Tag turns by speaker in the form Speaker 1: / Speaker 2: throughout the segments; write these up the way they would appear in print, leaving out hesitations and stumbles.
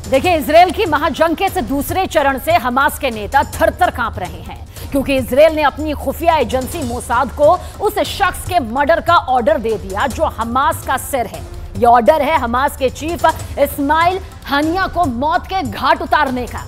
Speaker 1: देखिए, इजराइल की महाजंग के से दूसरे चरण से हमास के नेता थर-थर कांप रहे हैं, क्योंकि इजराइल ने अपनी खुफिया एजेंसी मोसाद को उस शख्स के मर्डर का ऑर्डर दे दिया जो हमास का सिर है। यह ऑर्डर है हमास के चीफ इस्माइल हनिया को मौत के घाट उतारने का।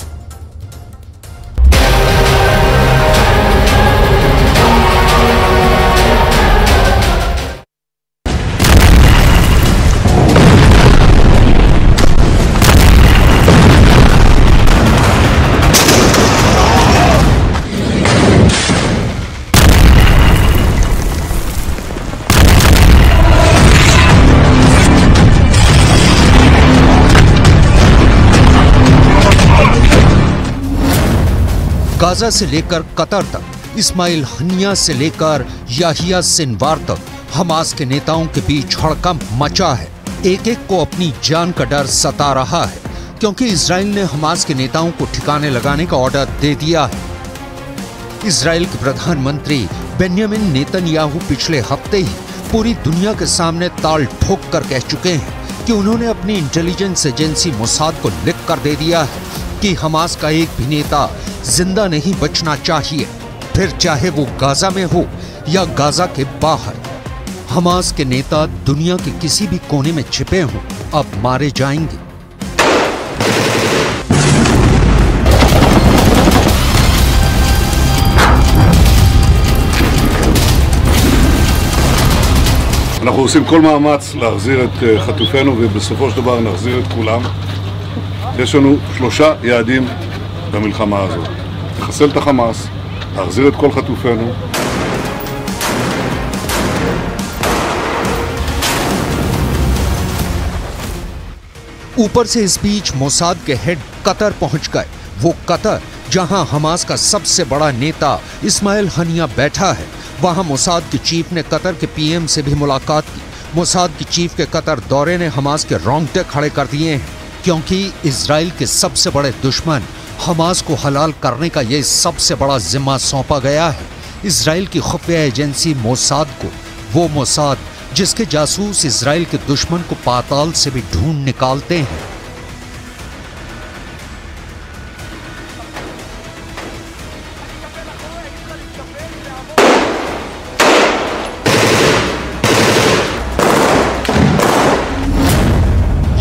Speaker 2: गाजा से लेकर कतर तक, इस्माइल हनिया से लेकर याहिया सिनवार तक हमास के नेताओं के बीच हड़कंप मचा है। एक एक को अपनी जान का डर सता रहा है, क्योंकि इजराइल ने हमास के नेताओं को ठिकाने लगाने का ऑर्डर दे दिया है। इजराइल के प्रधानमंत्री बेंयामिन नेतन्याहू पिछले हफ्ते ही पूरी दुनिया के सामने ताल ठोक कर कह चुके हैं कि उन्होंने अपनी इंटेलिजेंस एजेंसी मोसाद को लिख कर दे दिया है कि हमास का एक भी नेता जिंदा नहीं बचना चाहिए, फिर चाहे वो गाजा में हो या गाजा के बाहर। हमास के नेता दुनिया के किसी भी कोने में छिपे हों, अब मारे जाएंगे।
Speaker 3: אנחנו עושים כל מאמץ להחזיר את חטופינו ובסופו של דבר נחזיר את כולם. יש לנו 3 יעדים במלחמה הזאת: לחסל את החמאס, להחזיר את כל חטופינו.
Speaker 2: ऊपर से इस बीच मोसाद के हेड कतर पहुंच गए। वो कतर जहां हमास का सबसे बड़ा नेता इस्माइल हनिया बैठा है, वहां मोसाद के चीफ ने कतर के पीएम से भी मुलाकात की। मोसाद के चीफ के कतर दौरे ने हमास के रोंगटे खड़े कर दिए हैं, क्योंकि इजराइल के सबसे बड़े दुश्मन हमास को हलाल करने का ये सबसे बड़ा जिम्मा सौंपा गया है इजराइल की खुफिया एजेंसी मोसाद को। वो मोसाद जिसके जासूस इजराइल के दुश्मन को पाताल से भी ढूंढ निकालते हैं।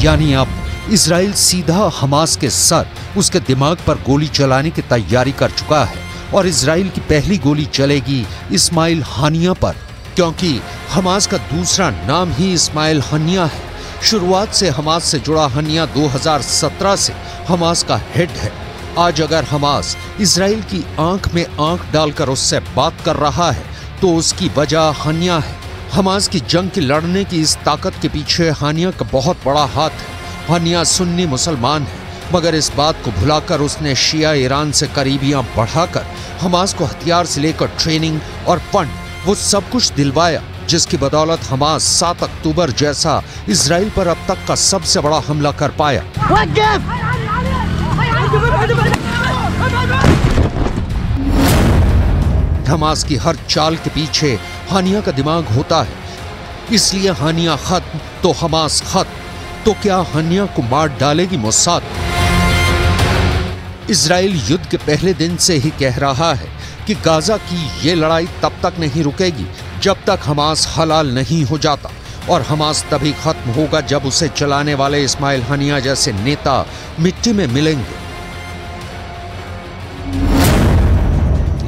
Speaker 2: यानी अब इजराइल सीधा हमास के सर, उसके दिमाग पर गोली चलाने की तैयारी कर चुका है, और इजराइल की पहली गोली चलेगी इस्माइल हनिया पर, क्योंकि हमास का दूसरा नाम ही इस्माइल हनिया है। शुरुआत से हमास से जुड़ा हनिया 2017 से हमास का हेड है। आज अगर हमास इजराइल की आंख में आंख डालकर उससे बात कर रहा है तो उसकी वजह हनिया है। हमास की जंग की लड़ने की इस ताकत के पीछे हनिया का बहुत बड़ा हाथ है। हनिया सुन्नी मुसलमान है, मगर इस बात को भुलाकर उसने शिया ईरान से करीबियां बढ़ाकर हमास को हथियार से लेकर ट्रेनिंग और फंड, वो सब कुछ दिलवाया, जिसकी बदौलत हमास 7 अक्टूबर जैसा इजराइल पर अब तक का सबसे बड़ा हमला कर पाया। हमास की हर चाल के पीछे हानिया का दिमाग होता है, इसलिए हानिया खत्म तो हमास खत्म। तो क्या हानिया को मार डालेगी मोसाद? इजराइल युद्ध के पहले दिन से ही कह रहा है कि गाजा की ये लड़ाई तब तक नहीं रुकेगी जब तक हमास हलाल नहीं हो जाता, और हमास तभी खत्म होगा जब उसे चलाने वाले इस्माइल हनिया जैसे नेता मिट्टी में मिलेंगे।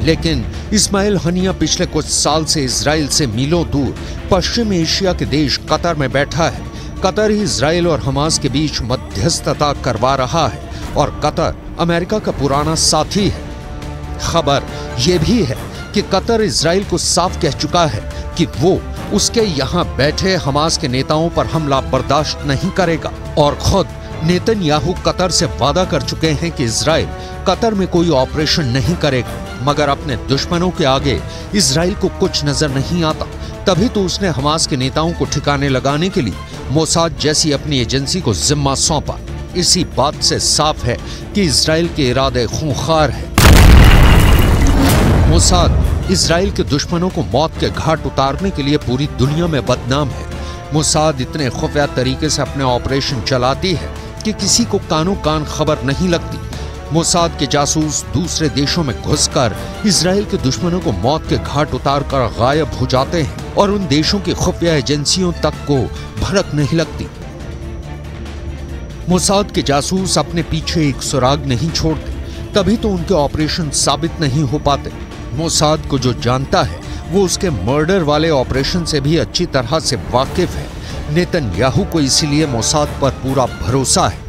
Speaker 2: लेकिन इस्माइल हनिया पिछले कुछ साल से इजराइल से मीलों दूर पश्चिम एशिया के देश कतर में बैठा है। कतर ही इजराइल और हमास के बीच मध्यस्थता करवा रहा है, और कतर अमेरिका का पुराना साथी है। खबर यह भी है कि कतर इजराइल को साफ कह चुका है कि वो उसके यहाँ बैठे हमास के नेताओं पर हमला बर्दाश्त नहीं करेगा, और खुद नेतन्याहू कतर से वादा कर चुके हैं कि इजराइल कतर में कोई ऑपरेशन नहीं करेगा। मगर अपने दुश्मनों के आगे इजराइल को कुछ नजर नहीं आता, तभी तो उसने हमास के नेताओं को ठिकाने लगाने के लिए मोसाद जैसी अपनी एजेंसी को जिम्मा सौंपा। इसी बात से साफ है कि इजराइल के इरादे खूंखार है। मोसाद इजराइल के दुश्मनों को मौत के घाट उतारने के लिए पूरी दुनिया में बदनाम है। मोसाद इतने खुफिया तरीके से अपने ऑपरेशन चलाती है कि किसी को कानों कान खबर नहीं लगती। मोसाद के जासूस दूसरे देशों में घुसकर इजराइल के दुश्मनों को मौत के घाट उतारकर गायब हो जाते हैं और उन देशों की खुफिया एजेंसियों तक को भनक नहीं लगती। मोसाद के जासूस अपने पीछे एक सुराग नहीं छोड़ते, तभी तो उनके ऑपरेशन साबित नहीं हो पाते। मोसाद को जो जानता है वो उसके मर्डर वाले ऑपरेशन से भी अच्छी तरह से वाकिफ है। नेतन्याहू को इसीलिए मोसाद पर पूरा भरोसा है।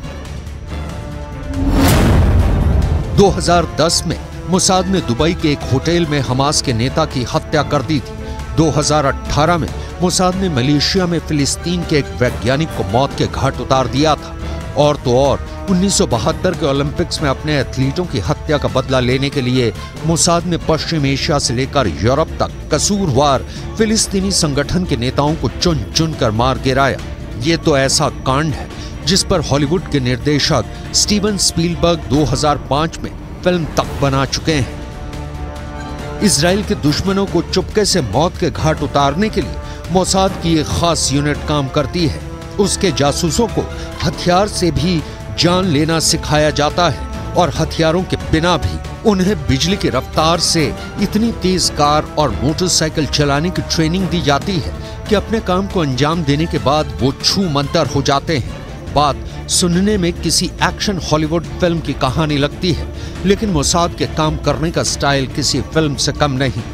Speaker 2: 2010 में मोसाद ने दुबई के एक होटल में हमास के नेता की हत्या कर दी थी। 2018 में मोसाद ने मलेशिया में फिलिस्तीन के एक वैज्ञानिक को मौत के घाट उतार दिया था। और तो और 1972 के ओलंपिक्स में अपने एथलीटों की हत्या का बदला लेने के लिए मोसाद ने पश्चिम एशिया से लेकर यूरोप तक कसूरवार फिलिस्तीनी संगठन के नेताओं को चुन चुन कर मार गिराया। ये तो ऐसा कांड है जिस पर हॉलीवुड के निर्देशक स्टीवन स्पीलबर्ग 2005 में फिल्म तक बना चुके हैं। इजराइल के दुश्मनों को चुपके से मौत के घाट उतारने के लिए मोसाद की एक खास यूनिट काम करती है। उसके जासूसों को हथियार से भी जान लेना सिखाया जाता है और हथियारों के बिना भी उन्हें बिजली की रफ्तार से इतनी तेज कार और मोटरसाइकिल चलाने की ट्रेनिंग दी जाती है कि अपने काम को अंजाम देने के बाद वो छू मंतर हो जाते हैं। बात सुनने में किसी एक्शन हॉलीवुड फिल्म की कहानी लगती है, लेकिन मोसाद के काम करने का स्टाइल किसी फिल्म से कम नहीं। –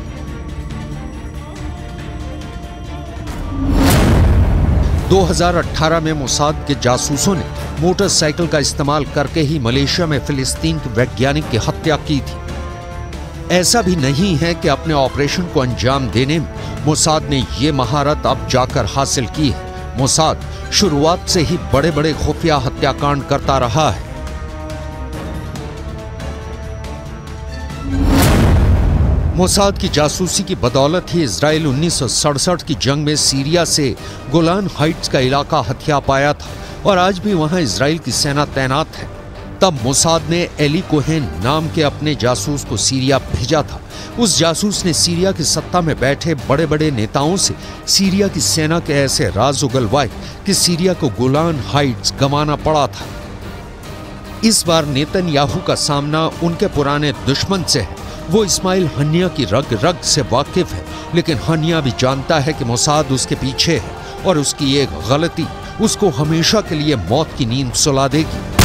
Speaker 2: 2018 में मोसाद के जासूसों ने मोटरसाइकिल का इस्तेमाल करके ही मलेशिया में फिलिस्तीन के वैज्ञानिक की हत्या की थी। ऐसा भी नहीं है कि अपने ऑपरेशन को अंजाम देने में मोसाद ने ये महारत अब जाकर हासिल की है। मोसाद शुरुआत से ही बड़े बड़े खुफिया हत्याकांड करता रहा है। मोसाद की जासूसी की बदौलत ही इजराइल 1967 की जंग में सीरिया से गोलान हाइट्स का इलाका हथिया पाया था और आज भी वहां इजराइल की सेना तैनात है। तब मोसाद ने एली कोहेन नाम के अपने जासूस को सीरिया भेजा था। उस जासूस ने सीरिया की सत्ता में बैठे बड़े बड़े नेताओं से सीरिया की सेना के ऐसे राज उगलवाए कि सीरिया को गोलान हाइट्स गंवाना पड़ा था। इस बार नेतन्याहू का सामना उनके पुराने दुश्मन से है। वो इस्माइल हनिया की रग रग से वाकिफ है, लेकिन हनिया भी जानता है कि मोसाद उसके पीछे है और उसकी एक गलती उसको हमेशा के लिए मौत की नींद सुला देगी।